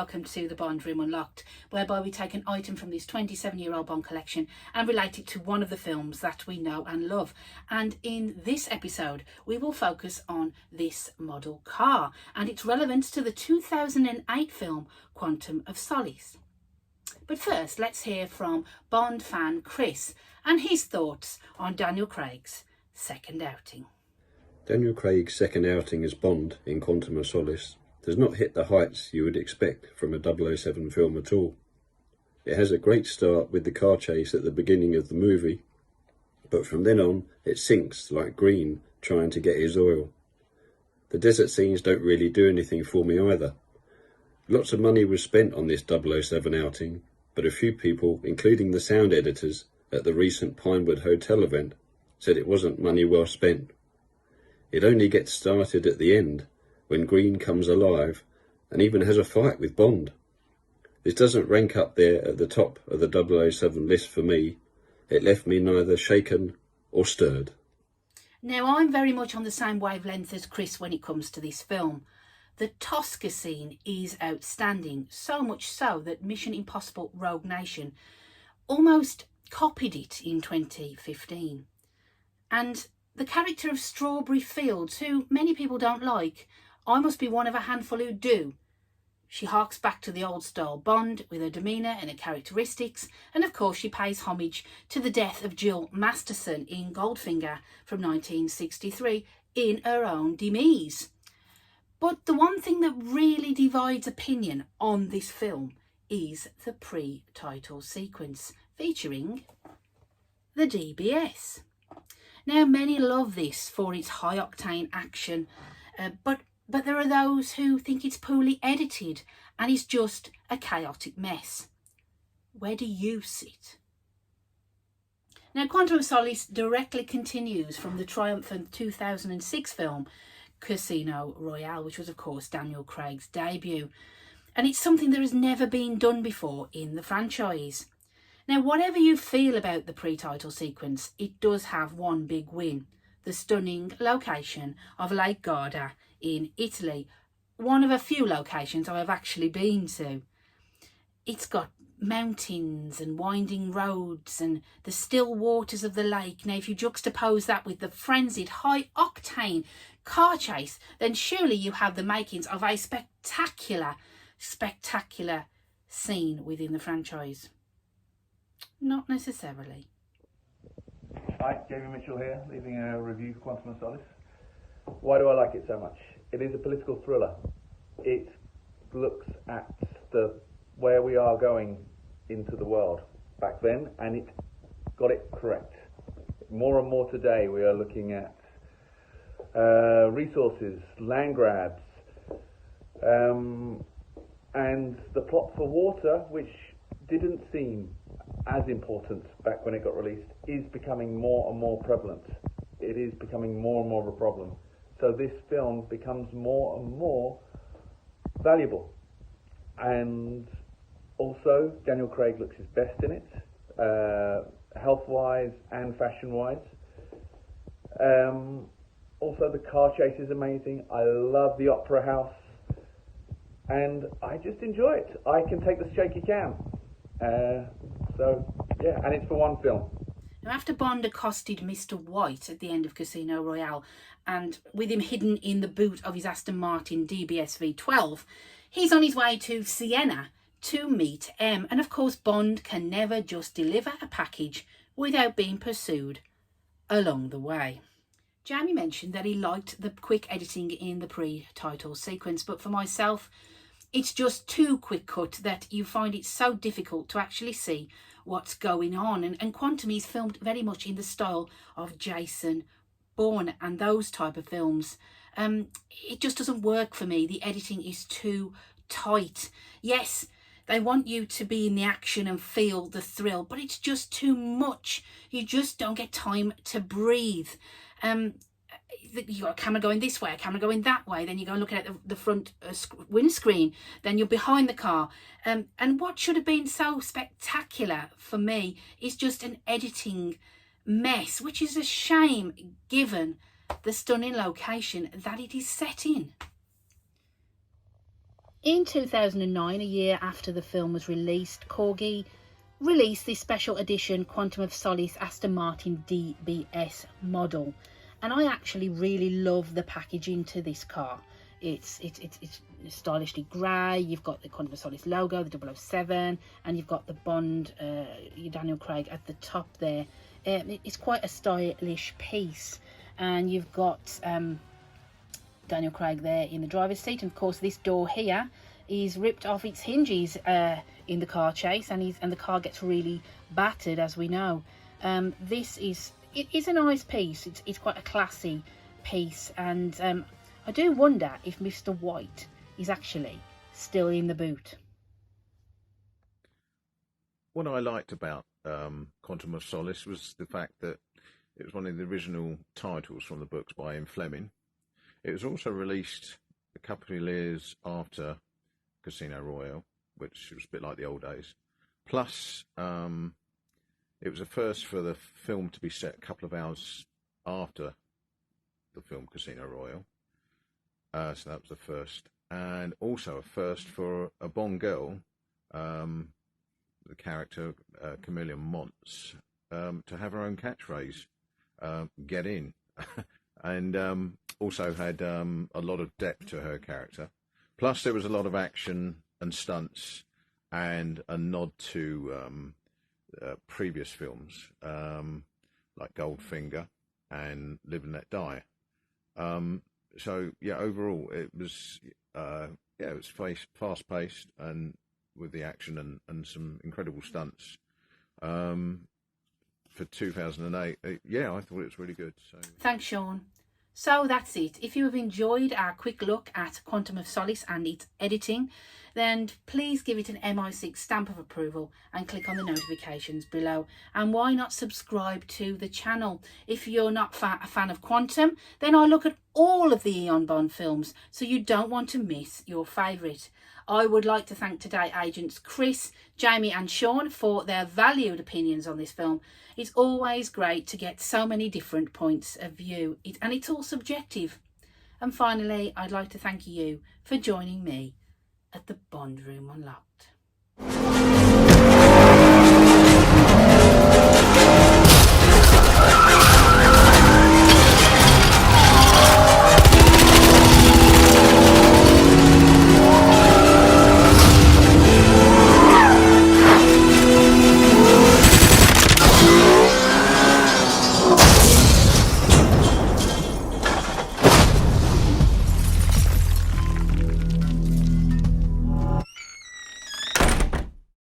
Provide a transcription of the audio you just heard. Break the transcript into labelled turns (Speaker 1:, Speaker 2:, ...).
Speaker 1: welcome to the Bond Room Unlocked, whereby we take an item from this 27-year-old Bond collection and relate it to one of the films that we know and love. And in this episode, we will focus on this model car and its relevance to the 2008 film Quantum of Solace. But first, let's hear from Bond fan Chris and his thoughts on Daniel Craig's second outing.
Speaker 2: Daniel Craig's second outing as Bond in Quantum of Solace does not hit the heights you would expect from a 007 film at all. It has a great start with the car chase at the beginning of the movie, but from then on it sinks like Green trying to get his oil. The desert scenes don't really do anything for me either. Lots of money was spent on this 007 outing, but a few people, including the sound editors at the recent Pinewood Hotel event, said it wasn't money well spent. It only gets started at the end, when Green comes alive and even has a fight with Bond. This doesn't rank up there at the top of the 007 list for me. It left me neither shaken or stirred.
Speaker 1: Now, I'm very much on the same wavelength as Chris when it comes to this film. The Tosca scene is outstanding, so much so that Mission Impossible Rogue Nation almost copied it in 2015. And the character of Strawberry Fields, who many people don't like, I must be one of a handful who do. She harks back to the old style Bond with her demeanour and her characteristics, and of course she pays homage to the death of Jill Masterson in Goldfinger from 1963 in her own demise. But the one thing that really divides opinion on this film is the pre-title sequence featuring the DBS. Now, many love this for its high-octane action, but there are those who think it's poorly edited and is just a chaotic mess. Where do you sit? Now, Quantum of Solace directly continues from the triumphant 2006 film Casino Royale, which was of course Daniel Craig's debut, and it's something that has never been done before in the franchise. Now, whatever you feel about the pre-title sequence, it does have one big win: the stunning location of Lake Garda in Italy, one of a few locations I have actually been to. It's got mountains and winding roads and the still waters of the lake. Now, if you juxtapose that with the frenzied high-octane car chase, then surely you have the makings of a spectacular scene within the franchise. Not necessarily.
Speaker 3: Hi, Jamie Mitchell here, leaving a review for Quantum of Solace. Why do I like it so much? It is a political thriller. It looks at where we are going into the world back then, and it got it correct. More and more today we are looking at resources, land grabs, and the plot for water, which didn't seem as important back when it got released, is becoming more and more prevalent. It is becoming more and more of a problem. So this film becomes more and more valuable. And also, Daniel Craig looks his best in it, health-wise and fashion-wise. Also, the car chase is amazing. I love the opera house, and I just enjoy it. I can take the shaky cam. So, yeah, and it's for one film.
Speaker 1: Now, after Bond accosted Mr. White at the end of Casino Royale, and with him hidden in the boot of his Aston Martin DBS V12, he's on his way to Siena to meet M. And of course, Bond can never just deliver a package without being pursued along the way. Jamie mentioned that he liked the quick editing in the pre-title sequence, but for myself, it's just too quick cut that you find it so difficult to actually see what's going on. And Quantum is filmed very much in the style of Jason Bourne and those type of films. It just doesn't work for me. The editing is too tight. Yes, they want you to be in the action and feel the thrill, but it's just too much. You just don't get time to breathe. You got a camera going this way, a camera going that way, then you go and look at the front windscreen, then you're behind the car. And what should have been so spectacular for me is just an editing mess, which is a shame given the stunning location that it is set in. In 2009, a year after the film was released, Corgi released this special edition Quantum of Solace Aston Martin DBS model, and I actually really love the packaging to this car. It's stylishly grey. You've got the Quantum of Solace logo, the 007, and you've got the Bond, Daniel Craig at the top there. It's quite a stylish piece, and you've got Daniel Craig there in the driver's seat, and of course this door here is ripped off its hinges in the car chase, and the car gets really battered, as we know. It is a nice piece. It's quite a classy piece, and I do wonder if Mr. White is actually still in the boot.
Speaker 4: What I liked about Quantum of Solace was the fact that it was one of the original titles from the books by Ian Fleming. It was also released a couple of years after Casino Royale, which was a bit like the old days. Plus, it was a first for the film to be set a couple of hours after the film Casino Royale. So that was the first. And also a first for a Bond girl, the character Camilla Montz, to have her own catchphrase, get in. And also had a lot of depth to her character. Plus there was a lot of action and stunts and a nod to previous films like Goldfinger and Live and Let Die. So yeah, overall it was fast paced and with the action and some incredible stunts. For 2008, I thought it was really good. So
Speaker 1: thanks, Shaun. So that's it. If you have enjoyed our quick look at Quantum of Solace and its editing, then please give it an MI6 stamp of approval and click on the notifications below. And why not subscribe to the channel? If you're not a fan of Quantum, then I look at all of the Eon Bond films, so you don't want to miss your favourite. I would like to thank today agents Chris, Jamie and Shaun for their valued opinions on this film. It's always great to get so many different points of view, and it's all subjective. And finally, I'd like to thank you for joining me at the Bond Room Unlocked.